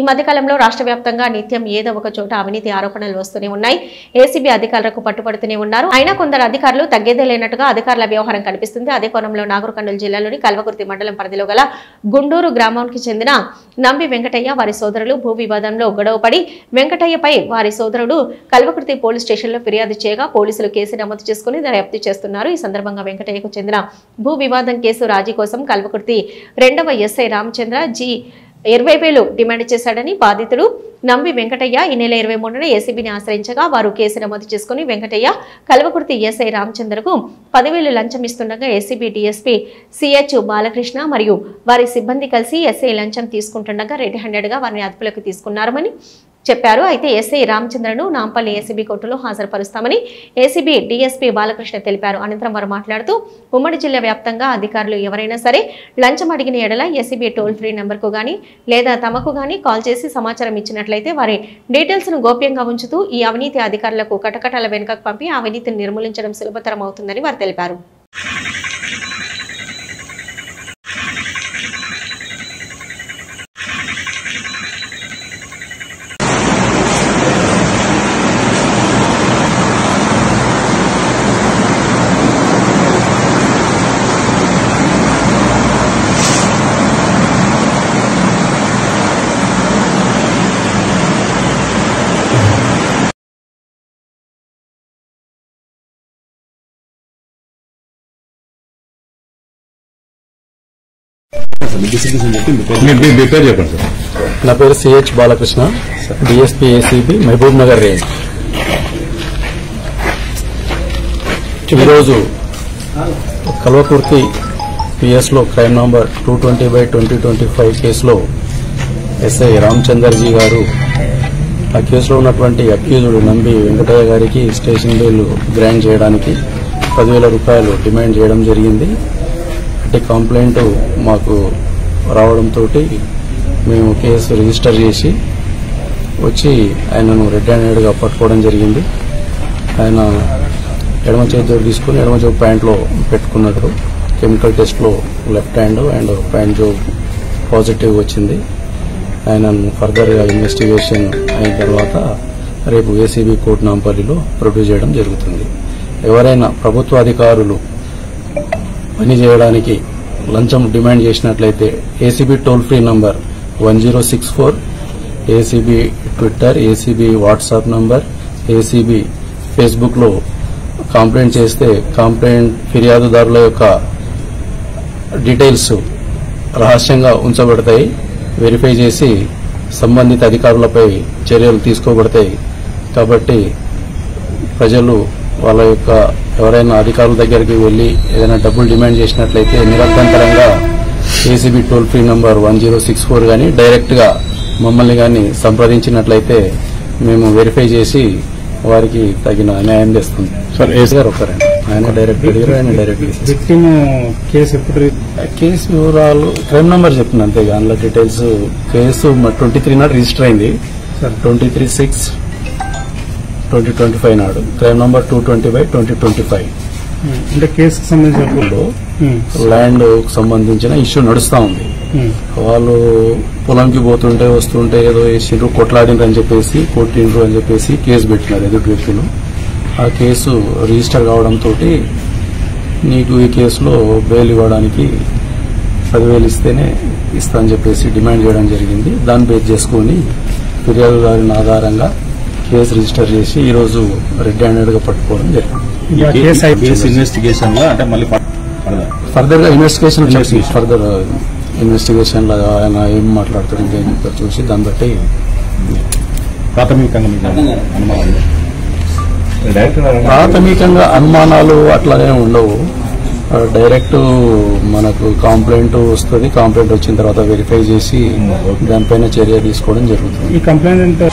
ఈ మధ్యకాలంలో రాష్ట్ర వ్యాప్తంగా నిత్యం ఏదో ఒక చోట అవినీతి ఆరోపణలు వస్తూనే ఉన్నాయి. ఏసీబీ అధికారులకు పట్టుబడుతూనే ఉన్నారు. అయినా కొందరు అధికారులు తగ్గేదే లేనట్టుగా అధికారుల వ్యవహారం కనిపిస్తుంది. అదే కోణంలో నాగర్ కర్నూలు జిల్లాలోని కల్వకుర్తి మండలం పరిధిలో గల గుండూరు గ్రామానికి చెందిన నంబి వెంకటయ్య వారి సోదరులు భూ వివాదంలో గొడవపడి వెంకటయ్యపై వారి సోదరుడు కల్వకుర్తి పోలీస్ స్టేషన్లో ఫిర్యాదు చేయగా పోలీసులు కేసు నమోదు చేసుకుని దర్యాప్తు చేస్తున్నారు. ఈ సందర్భంగా వెంకటయ్యకు చెందిన భూ వివాదం కేసు రాజీ కోసం కల్వకుర్తి 2వ ఎస్ఐ రామచంద్ర జి 20,000 డిమాండ్ చేశాడని బాధితుడు నంబి వెంకటయ్య ఈ నెల 23న ఏసీబీని ఆశ్రయించగా వారు కేసు నమోదు చేసుకుని వెంకటయ్య కల్వకుర్తి ఎస్ఐ రామచంద్రకు 10,000 లంచం ఇస్తుండగా ఏసీబీ డీఎస్పీ సిహెచ్ బాలకృష్ణ మరియు వారి సిబ్బంది కలిసి ఎస్ఐ లంచం తీసుకుంటుండగా రెడ్ హ్యాండెడ్గా వారిని అదుపులోకి తీసుకున్నారని చెప్పారు. అయితే ఎస్ఐ రామచంద్రను నాంపల్లి ఏసీబీ కోర్టులో హాజరుపరుస్తామని ఏసీబీ డీఎస్పీ బాలకృష్ణ తెలిపారు. అనంతరం వారు మాట్లాడుతూ ఉమ్మడి జిల్లా వ్యాప్తంగా అధికారులు ఎవరైనా సరే లంచం అడిగిన ఎడల ఏసీబీ టోల్ ఫ్రీ నెంబర్కు గానీ లేదా తమకు గానీ కాల్ చేసి సమాచారం ఇచ్చినట్లయితే వారి డీటెయిల్స్ ను గోప్యంగా ఉంచుతూ ఈ అవినీతి అధికారులకు కటకటాల వెనుకకు పంపి అవినీతిని నిర్మూలించడం సులభతరం అవుతుందని వారు తెలిపారు. నా పేరు CH Balakrishna, DSP ACB Mahbubnagar range. ఈరోజు కల్వకుర్తి పిఎస్లో క్రైమ్ నంబర్ 220/2025 కేసులో ఎస్ఐ రామచందర్జీ గారు ఆ కేసులో ఉన్నటువంటి అక్యూజుడు నంబి వెంకటయ్య గారికి స్టేషన్ బెయిల్ గ్రాంట్ చేయడానికి 10,000 రూపాయలు డిమాండ్ చేయడం జరిగింది. కంప్లైంట్ మాకు రావడంతో మేము కేసు రిజిస్టర్ చేసి వచ్చి ఆయనను రెడ్ హ్యాండెడ్గా పట్టుకోవడం జరిగింది. ఆయన ఎడమ చేతితో తీసుకుని ఎడమ చేతి ప్యాంట్లో పెట్టుకున్నాడు. కెమికల్ టెస్ట్లో left hand and pant Job positive వచ్చింది. ఆయనను ఫర్దర్గా ఇన్వెస్టిగేషన్ అయిన తర్వాత రేపు ఏసీబీ కోర్టు నాంపల్లిలో ప్రొడ్యూస్ చేయడం జరుగుతుంది. ఎవరైనా ప్రభుత్వ అధికారులు పని చేయడానికి లంచం డిమాండ్ చేసినట్లయితే ACB toll free number 1064, ACB Twitter, ACB WhatsApp number, ACB Facebook లో కంప్లైంట్ చేస్తే కంప్లైంట్ ఫిర్యాదుదారుల యొక్క డీటెయిల్స్ రహస్యంగా ఉంచబడతాయి. వెరిఫై చేసి సంబంధిత అధికారులపై చర్యలు తీసుకోబడతాయి. కాబట్టి ప్రజలు వాళ్ళ యొక్క ఎవరైనా అధికారుల దగ్గరికి వెళ్లి ఏదైనా డబ్బులు డిమాండ్ చేసినట్లయితే నిరభ్యంతరంగా ఏసీబీ టోల్ ఫ్రీ నంబర్ 1064 గానీ డైరెక్ట్ గా మమ్మల్ని గానీ సంప్రదించినట్లయితే మేము వెరిఫై చేసి వారికి తగిన న్యాయం చేస్తుంది. సార్ ఏసీ గారు ఒకరండి, ఆయన డైరెక్ట్ అడిగారు, ఆయన డైరెక్ట్ కేసు వివరాలు క్రైమ్ నంబర్ చెప్తుంది అంతే. అందులో డీటెయిల్స్ కేసు 23 నాడు రిజిస్టర్ అయింది. 23/6/2025 నాడు క్రైమ్ నంబర్ 220/2025. అంటే కేసుకు సంబంధించిన ల్యాండ్ సంబంధించిన ఇష్యూ నడుస్తా ఉంది. వాళ్ళు పొలంకి పోతుంటే వస్తుంటే ఏదో వేసిండ్రు, కొట్లాడినరు అని చెప్పేసి కొట్టిండ్రు అని చెప్పేసి కేసు పెట్టినారు ఎదుటి వ్యక్తులు. ఆ కేసు రిజిస్టర్ కావడంతో నీకు ఈ కేసులో బెయిల్ ఇవ్వడానికి 10,000 ఇస్తేనే ఇస్తా అని చెప్పేసి డిమాండ్ చేయడం జరిగింది. దాన్ని బేస్ చేసుకుని ఫిర్యాదుదారుని ఆధారంగా కేసు రిజిస్టర్ చేసి ఈ రోజు రెడ్ హ్యాండెడ్ గా పట్టుకోవడం జరిగింది. ఫర్దర్ గా ఇన్వెస్టిగేషన్ లాగా ఆయన ఏం మాట్లాడుతాడు ఇంకేం చెప్తారు చూసి దాన్ని బట్టి ప్రాథమికంగా అనుమానాలు అట్లాగే ఉండవు. డైరెక్ట్ మనకు కంప్లైంట్ వస్తుంది. కంప్లైంట్ వచ్చిన తర్వాత వెరిఫై చేసి దానిపైన చర్య తీసుకోవడం జరుగుతుంది. ఈ కంప్లైంట్